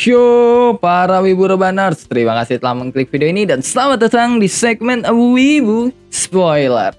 Yo, para Wibu Rebaners, terima kasih telah mengklik video ini dan selamat datang di segmen Wibu Spoiler.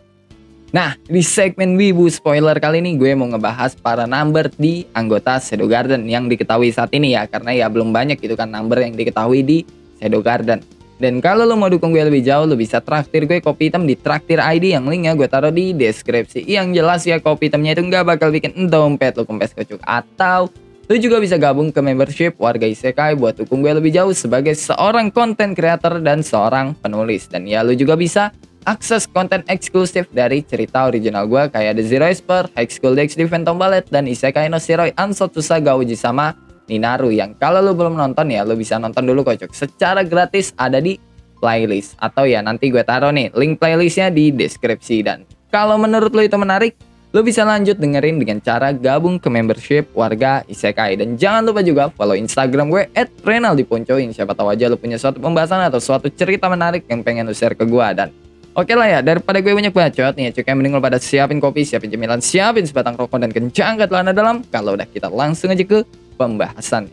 Nah, di segmen Wibu Spoiler kali ini gue mau ngebahas para number di anggota Shadow Garden yang diketahui saat ini ya, karena ya belum banyak gitu kan number yang diketahui di Shadow Garden. Dan kalau lo mau dukung gue lebih jauh, lo bisa traktir gue kopi hitam di Traktir ID yang linknya gue taruh di deskripsi. Yang jelas ya, kopi hitamnya itu nggak bakal bikin dompet lo kempes kocok, atau lu juga bisa gabung ke membership Warga Isekai buat dukung gue lebih jauh sebagai seorang konten creator dan seorang penulis. Dan ya lu juga bisa akses konten eksklusif dari cerita original gue kayak The Zero Esper, High School DxD Phantom Ballet, dan Isekai no Shiroi Ansatsu Saga Uji sama Ninaru. Yang kalau lu belum nonton ya lu bisa nonton dulu kocok secara gratis, ada di playlist. Atau ya nanti gue taruh nih link playlistnya di deskripsi. Dan kalau menurut lu itu menarik, lo bisa lanjut dengerin dengan cara gabung ke membership Warga Isekai. Dan jangan lupa juga follow Instagram gue @renaldiponcoin. Siapa tahu aja lo punya suatu pembahasan atau suatu cerita menarik yang pengen lo share ke gue. Dan oke lah ya, daripada gue banyak bacot nih ya, cukup mending lo pada siapin kopi, siapin cemilan, siapin sebatang rokok, dan kencangkan celana dalam. Kalau udah, kita langsung aja ke pembahasan.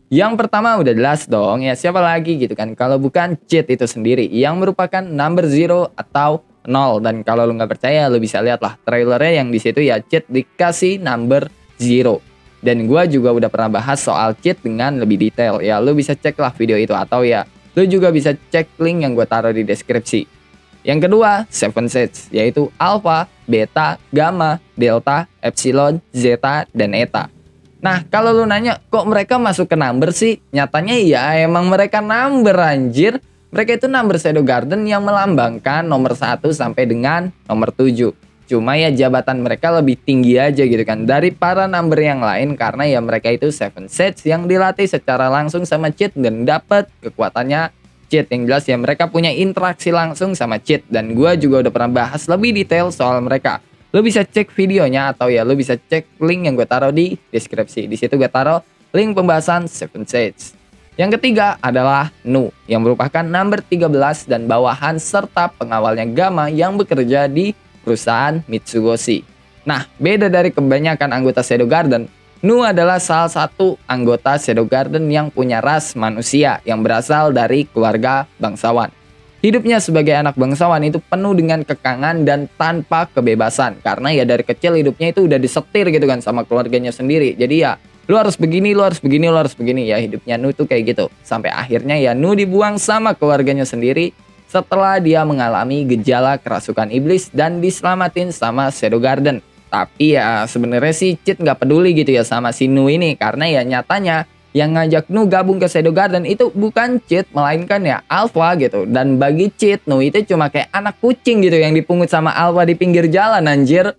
Yang pertama udah jelas dong ya, siapa lagi gitu kan kalau bukan Cheat itu sendiri yang merupakan number 0 atau 0. Dan kalau lu nggak percaya, lu bisa lihat lah trailernya yang di situ ya, Cheat dikasih number 0. Dan gua juga udah pernah bahas soal Cheat dengan lebih detail ya, lu bisa cek lah video itu, atau ya lu juga bisa cek link yang gua taruh di deskripsi. Yang kedua, Seven Sets, yaitu Alpha, Beta, Gamma, Delta, Epsilon, Zeta, dan Eta. Nah, kalau lu nanya kok mereka masuk ke number sih? Nyatanya ya emang mereka number anjir. Mereka itu number Shadow Garden yang melambangkan nomor 1 sampai dengan nomor 7. Cuma ya jabatan mereka lebih tinggi aja gitu kan dari para number yang lain, karena ya mereka itu Seven Sets yang dilatih secara langsung sama Cheat dan dapat kekuatannya Cheat. Yang jelas ya mereka punya interaksi langsung sama Cheat, dan gue juga udah pernah bahas lebih detail soal mereka. Lo bisa cek videonya, atau ya lo bisa cek link yang gue taruh di deskripsi. Di situ gue taruh link pembahasan Seven Sets. Yang ketiga adalah Nu, yang merupakan number 13 dan bawahan serta pengawalnya Gamma yang bekerja di perusahaan Mitsugoshi. Nah, beda dari kebanyakan anggota Shadow Garden, Nu adalah salah satu anggota Shadow Garden yang punya ras manusia yang berasal dari keluarga bangsawan. Hidupnya sebagai anak bangsawan itu penuh dengan kekangan dan tanpa kebebasan, karena ya dari kecil hidupnya itu udah disetir gitu kan sama keluarganya sendiri. Jadi ya lu harus begini, lu harus begini, lu harus begini ya, hidupnya Nu tuh kayak gitu. Sampai akhirnya ya Nu dibuang sama keluarganya sendiri setelah dia mengalami gejala kerasukan iblis dan diselamatin sama Shadow Garden. Tapi ya sebenarnya sih Cheat nggak peduli gitu ya sama si Nu ini, karena ya nyatanya yang ngajak Nu gabung ke Shadow Garden itu bukan Cheat, melainkan ya Alpha gitu. Dan bagi Cheat, Nu itu cuma kayak anak kucing gitu yang dipungut sama Alpha di pinggir jalan anjir.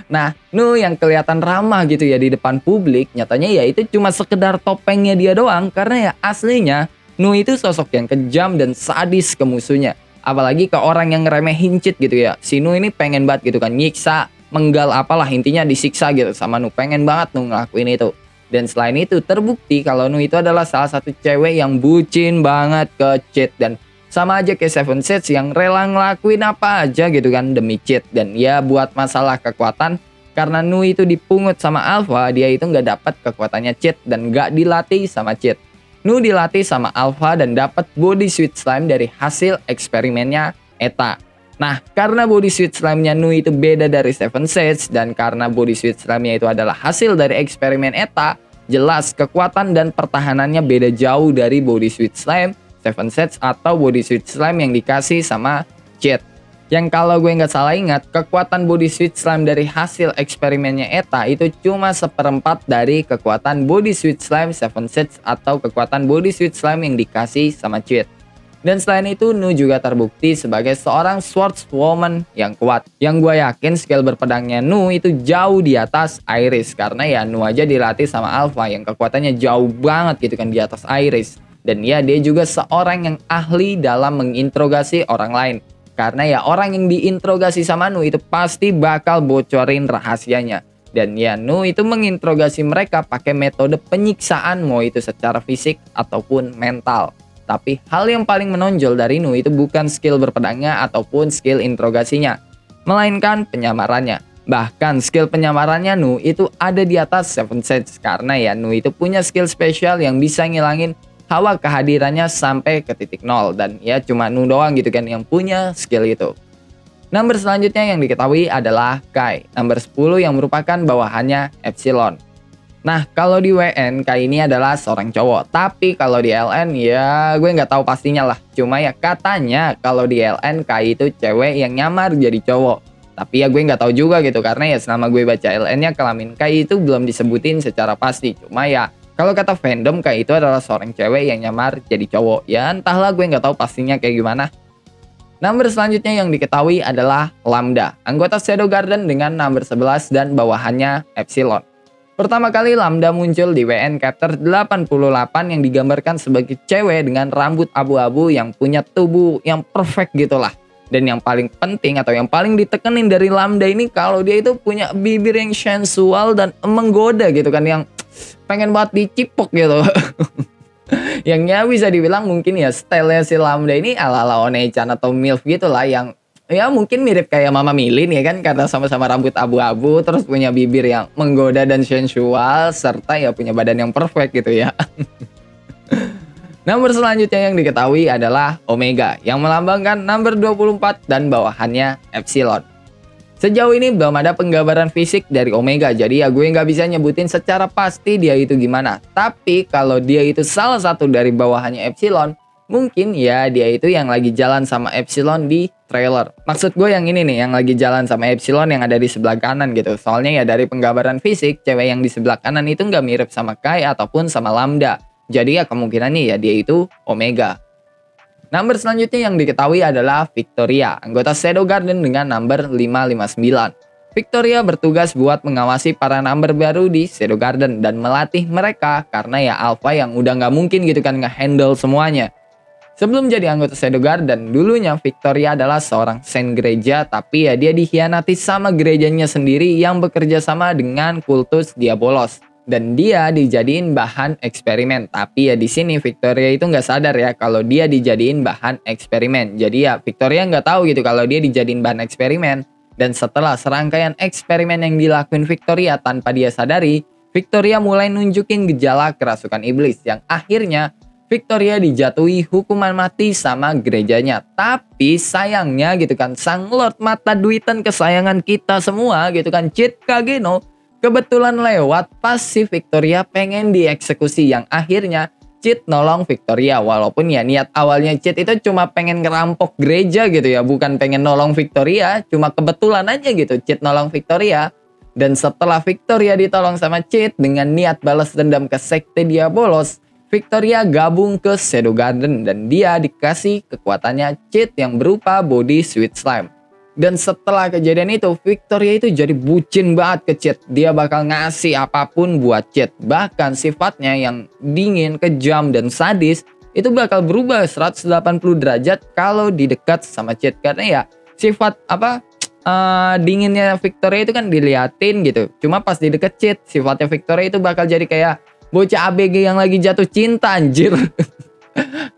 Nah, Nu yang kelihatan ramah gitu ya di depan publik, nyatanya ya itu cuma sekedar topengnya dia doang, karena ya aslinya Nu itu sosok yang kejam dan sadis ke musuhnya. Apalagi ke orang yang ngeremehin Cheat gitu ya. Si Nu ini pengen banget gitu kan nyiksa, menggal apalah intinya disiksa gitu sama Nu, pengen banget Nu ngelakuin itu. Dan selain itu terbukti kalau Nu itu adalah salah satu cewek yang bucin banget ke Cheat, dan sama aja kayak Seven Sets yang rela ngelakuin apa aja gitu kan demi Cheat. Dan ya buat masalah kekuatan, karena Nu itu dipungut sama Alpha, dia itu nggak dapat kekuatannya Cheat dan nggak dilatih sama Cheat. Nu dilatih sama Alpha dan dapat body sweet slime dari hasil eksperimennya Eta. Nah, karena body sweet slime-nya Nu itu beda dari Seven Sets, dan karena body sweet slime-nya itu adalah hasil dari eksperimen Eta, jelas kekuatan dan pertahanannya beda jauh dari body sweet slime Seven Sets atau body sweet slime yang dikasih sama Cheat. Yang kalau gue nggak salah ingat, kekuatan body sweet slime dari hasil eksperimennya Eta itu cuma 1/4 dari kekuatan body sweet slime Seven Sets atau kekuatan body sweet slime yang dikasih sama Cheat. Dan selain itu, Nu juga terbukti sebagai seorang swordswoman yang kuat. Yang gue yakin skill berpedangnya Nu itu jauh di atas Iris, karena ya Nu aja dilatih sama Alpha yang kekuatannya jauh banget gitu kan di atas Iris. Dan ya dia juga seorang yang ahli dalam menginterogasi orang lain, karena ya orang yang diinterogasi sama Nu itu pasti bakal bocorin rahasianya. Dan ya Nu itu menginterogasi mereka pakai metode penyiksaan, mau itu secara fisik ataupun mental. Tapi hal yang paling menonjol dari Nu itu bukan skill berpedangnya ataupun skill interogasinya, melainkan penyamarannya. Bahkan skill penyamarannya Nu itu ada di atas Seven Sage karena ya Nu itu punya skill spesial yang bisa ngilangin hawa kehadirannya sampai ke titik nol, dan ya cuma Nu doang gitu kan yang punya skill itu. Number selanjutnya yang diketahui adalah Kai, number 10 yang merupakan bawahannya Epsilon. Nah, kalau di WN Kai ini adalah seorang cowok, tapi kalau di LN ya gue nggak tahu pastinya lah. Cuma ya katanya kalau di LN Kai itu cewek yang nyamar jadi cowok. Tapi ya gue nggak tahu juga gitu karena ya selama gue baca LN-nya kelamin Kai itu belum disebutin secara pasti. Cuma ya kalau kata fandom Kai itu adalah seorang cewek yang nyamar jadi cowok. Ya entahlah, gue nggak tahu pastinya kayak gimana. Number selanjutnya yang diketahui adalah Lambda, anggota Shadow Garden dengan number 11 dan bawahannya Epsilon. Pertama kali Lambda muncul di WN Chapter 88 yang digambarkan sebagai cewek dengan rambut abu-abu yang punya tubuh yang perfect gitulah. Dan yang paling penting atau yang paling ditekenin dari Lambda ini kalau dia itu punya bibir yang sensual dan menggoda gitu kan, yang pengen banget dicipok gitu. Yang ya bisa dibilang mungkin ya style si Lambda ini ala-ala One-chan atau MILF gitu lah, yang ya mungkin mirip kayak Mama Milin ya kan, karena sama-sama rambut abu-abu terus punya bibir yang menggoda dan sensual serta ya punya badan yang perfect gitu ya. Nomor selanjutnya yang diketahui adalah Omega yang melambangkan number 24 dan bawahannya Epsilon. Sejauh ini belum ada penggambaran fisik dari Omega, jadi ya gue nggak bisa nyebutin secara pasti dia itu gimana. Tapi kalau dia itu salah satu dari bawahannya Epsilon, mungkin ya dia itu yang lagi jalan sama Epsilon di trailer. Maksud gue yang ini nih, yang lagi jalan sama Epsilon yang ada di sebelah kanan gitu. Soalnya ya dari penggambaran fisik, cewek yang di sebelah kanan itu nggak mirip sama Kai ataupun sama Lambda. Jadi ya kemungkinannya ya dia itu Omega. Number selanjutnya yang diketahui adalah Victoria, anggota Shadow Garden dengan number 559. Victoria bertugas buat mengawasi para number baru di Shadow Garden dan melatih mereka karena ya Alpha yang udah nggak mungkin gitu kan nge-handle semuanya. Sebelum jadi anggota Shadow Garden, dulunya Victoria adalah seorang saint gereja, tapi ya dia dikhianati sama gerejanya sendiri yang bekerja sama dengan kultus Diabolos. Dan dia dijadiin bahan eksperimen. Tapi ya di sini Victoria itu nggak sadar ya kalau dia dijadiin bahan eksperimen. Jadi ya Victoria nggak tahu gitu kalau dia dijadiin bahan eksperimen. Dan setelah serangkaian eksperimen yang dilakuin Victoria tanpa dia sadari, Victoria mulai nunjukin gejala kerasukan iblis yang akhirnya Victoria dijatuhi hukuman mati sama gerejanya. Tapi sayangnya gitu kan, sang Lord mata duitan kesayangan kita semua gitu kan, Chit Kageno, kebetulan lewat pas si Victoria pengen dieksekusi, yang akhirnya Chit nolong Victoria. Walaupun ya niat awalnya Chit itu cuma pengen ngerampok gereja gitu ya, bukan pengen nolong Victoria, cuma kebetulan aja gitu Chit nolong Victoria. Dan setelah Victoria ditolong sama Chit dengan niat balas dendam ke sekte Diabolos, Victoria gabung ke Shadow Garden dan dia dikasih kekuatannya Chit yang berupa body sweet slime. Dan setelah kejadian itu, Victoria itu jadi bucin banget ke Chit. Dia bakal ngasih apapun buat Chit. Bahkan sifatnya yang dingin, kejam, dan sadis itu bakal berubah 180 derajat kalau didekat sama Chit. Karena ya sifat dinginnya Victoria itu kan diliatin gitu. Cuma pas didekat Chit, sifatnya Victoria itu bakal jadi kayak bocah ABG yang lagi jatuh cinta anjir.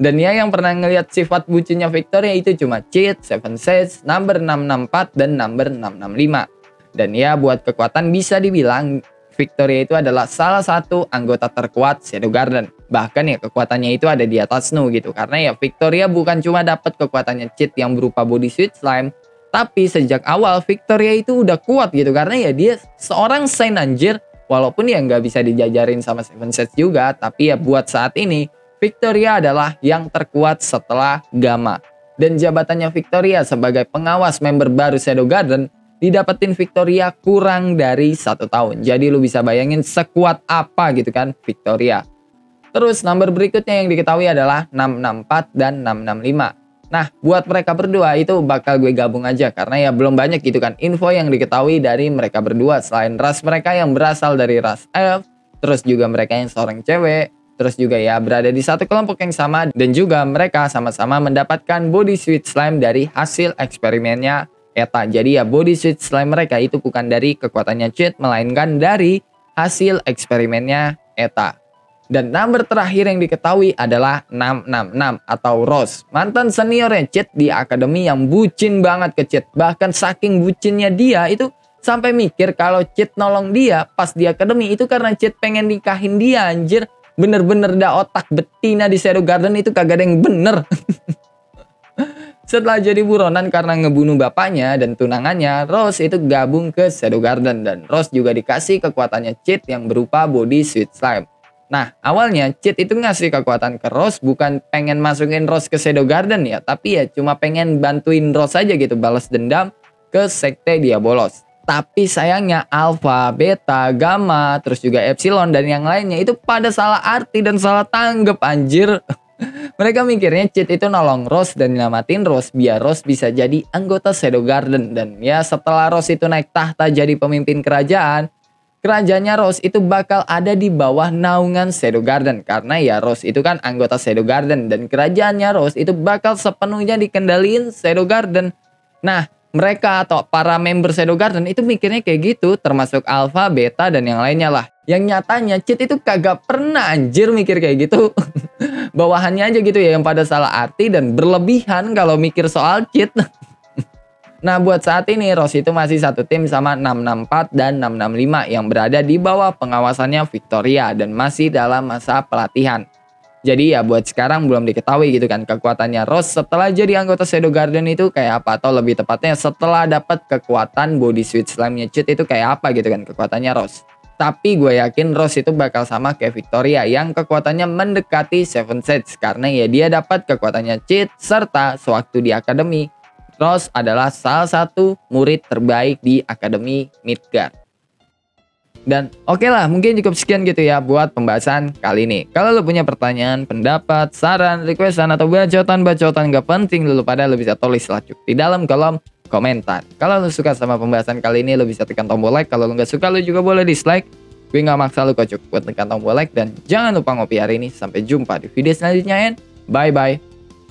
Dan ya yang pernah ngelihat sifat bucinnya Victoria itu cuma Chit, Seven Sage, number 664 dan number 665. Dan ya buat kekuatan bisa dibilang Victoria itu adalah salah satu anggota terkuat Shadow Garden. Bahkan ya kekuatannya itu ada di atas Nu gitu. Karena ya Victoria bukan cuma dapat kekuatannya Chit yang berupa body sweet slime, tapi sejak awal Victoria itu udah kuat gitu. Karena ya dia seorang saint anjir. Walaupun ya nggak bisa dijajarin sama Seven Sage juga, tapi ya buat saat ini Victoria adalah yang terkuat setelah Gamma. Dan jabatannya Victoria sebagai pengawas member baru Shadow Garden didapetin Victoria kurang dari 1 tahun. Jadi lu bisa bayangin sekuat apa gitu kan Victoria. Terus number berikutnya yang diketahui adalah 664 dan 665. Nah buat mereka berdua itu bakal gue gabung aja karena ya belum banyak gitu kan info yang diketahui dari mereka berdua. Selain ras mereka yang berasal dari ras elf, terus juga mereka yang seorang cewek, terus juga ya berada di satu kelompok yang sama, dan juga mereka sama-sama mendapatkan body sweet slime dari hasil eksperimennya Eta. Jadi ya body sweet slime mereka itu bukan dari kekuatannya Chit, melainkan dari hasil eksperimennya Eta. Dan number terakhir yang diketahui adalah 666 atau Rose, mantan seniornya Chit di akademi yang bucin banget ke Chit. Bahkan saking bucinnya dia itu Sampai mikir kalau Cheat nolong dia pas di akademi itu karena Cheat pengen nikahin dia anjir. Bener-bener dah otak betina di Shadow Garden itu kagak ada yang bener. Setelah jadi buronan karena ngebunuh bapaknya dan tunangannya, Rose itu gabung ke Shadow Garden dan Rose juga dikasih kekuatannya Cheat yang berupa body sweet slime. Nah, awalnya Cheat itu ngasih kekuatan ke Rose bukan pengen masukin Rose ke Shadow Garden ya, tapi ya cuma pengen bantuin Rose aja gitu balas dendam ke sekte Diabolos. Tapi sayangnya Alpha, Beta, Gamma, terus juga Epsilon dan yang lainnya itu pada salah arti dan salah tanggap anjir. Mereka mikirnya Cheat itu nolong Rose dan nyelamatin Rose biar Rose bisa jadi anggota Shadow Garden. Dan ya setelah Rose itu naik tahta jadi pemimpin kerajaan, kerajaannya Rose itu bakal ada di bawah naungan Shadow Garden. Karena ya Rose itu kan anggota Shadow Garden dan kerajaannya Rose itu bakal sepenuhnya dikendaliin Shadow Garden. Nah, mereka atau para member Shadow Garden itu mikirnya kayak gitu, termasuk Alpha, Beta, dan yang lainnya lah. Yang nyatanya Cheat itu kagak pernah anjir mikir kayak gitu. Bawahannya aja gitu ya yang pada salah arti dan berlebihan kalau mikir soal Cheat. Nah buat saat ini Rose itu masih satu tim sama 664 dan 665 yang berada di bawah pengawasannya Victoria dan masih dalam masa pelatihan. Jadi ya buat sekarang belum diketahui gitu kan kekuatannya Rose setelah jadi anggota Shadow Garden itu kayak apa, atau lebih tepatnya setelah dapat kekuatan body sweet slime-nya Cheat itu kayak apa gitu kan kekuatannya Rose. Tapi gue yakin Rose itu bakal sama kayak Victoria yang kekuatannya mendekati Seven Sage karena ya dia dapat kekuatannya Cheat serta sewaktu di akademi Rose adalah salah satu murid terbaik di Akademi Midgard. Dan oke lah, mungkin cukup sekian gitu ya buat pembahasan kali ini. Kalau lo punya pertanyaan, pendapat, saran, requestan, atau bacotan-bacotan gak penting, lo pada lo bisa tulis lah cuk di dalam kolom komentar. Kalau lo suka sama pembahasan kali ini, lo bisa tekan tombol like. Kalau lo gak suka, lo juga boleh dislike. Gue gak maksa lo kok cuk buat tekan tombol like. Dan jangan lupa ngopi hari ini. Sampai jumpa di video selanjutnya, and bye-bye.